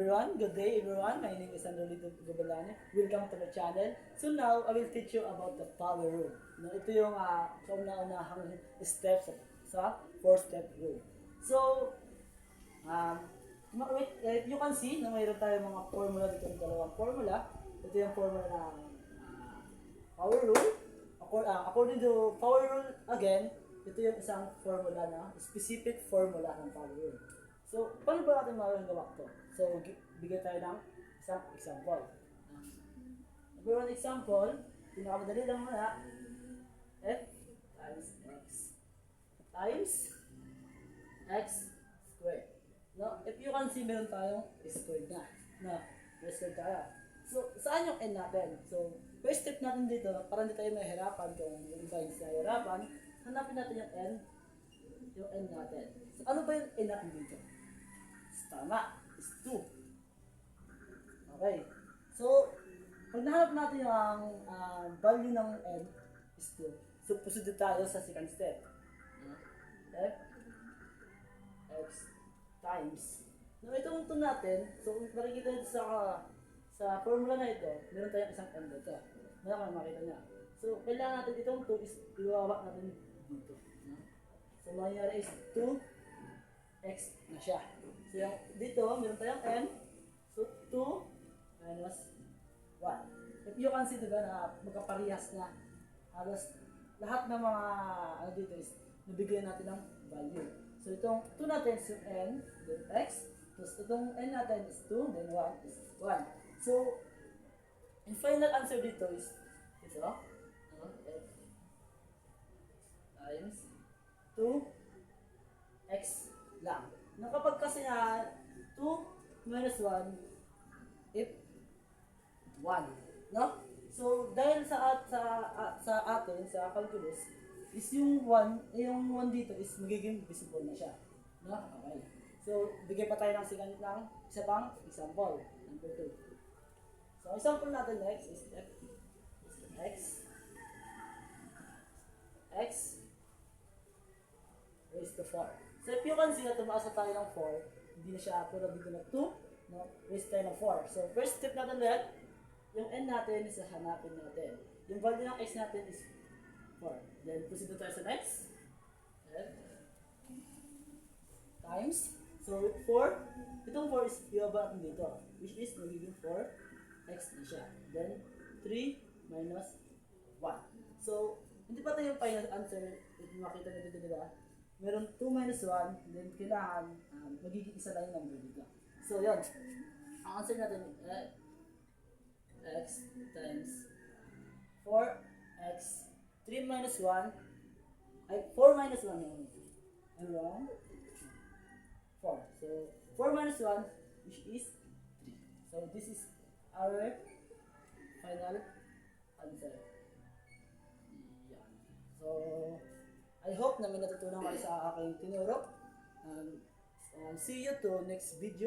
everyone, good day everyone. My name is Androlito Gabalani. Welcome to the channel. So now, I will teach you about the power rule. No, ito yung kauna-unahang steps sa 4-step rule. So, if you can see, na mayroon tayong mga formula dito ng dalawang formula. Ito yung formula na power rule. According to power rule, again, ito yung isang formula na specific formula ng power rule. So, paano ba natin magagawa ito? So, bigyan tayo ng isang example. Number one example, pinakamadali lang muna, f times x squared. No? If you can see, meron tayong squared na. Squared tayo. So, saan yung n natin? So, first step natin dito, para hindi tayo mahirapan kung yung iba yung hirapan, hanapin natin yung n natin. So, ano ba yung n natin dito? Tama, is 2. Okay. So, pag nahanap natin yung value ng n is 2, so proceed tayo sa second step. F x times. No, itong 2 natin, so makikita nito sa formula na ito, meron tayong isang n dito. Meron kang makita niya. So, kailangan natin itong 2 is iwawa natin dito. So, mangyayari is 2x na siya. So, yung dito, meron tayong n. So, 2 minus 1. If you can see, diba, na magkaparehas na halos lahat ng mga dito is nabigyan natin ng value. So, itong 2 natin is yung n, then x. Tapos, itong n natin is 2, then 1 is 1. So, yung final answer dito is ito. F times 2x lang. Na kapag kasi 2 minus 1 if 1, no? So dahil sa atin sa calculus is yung 1 dito is magiging visible na siya, no? Okay. So bigay pa tayo ng isa pang example, number 2. So example natin next is x raised to 4. So if you can see na tumaas na tayo ng 4, hindi na siya tulad dito na 2, no? Raise tayo ng 4. So first step natin ulit, yung n natin is hanapin natin. Yung value ng x natin is 4. Then proceed tayo sa next. Times. So 4, itong 4 is ibaba natin dito, which is magiging 4x na siya. Then 3 minus 1. So hindi pa tayo yung final answer. Ito makita na dito, diba? Meron 2 minus 1, then kailangan magiging isa lang yung number dito. So, yun. Ang answer natin x times 4x, 3 minus 1, ay 4 minus 1 yun. I'm wrong. 4. So, 4 minus 1, which is 3. So, this is our final answer. Yan. So, I hope na may natutunan kayo sa aking tinuro. See you to next video.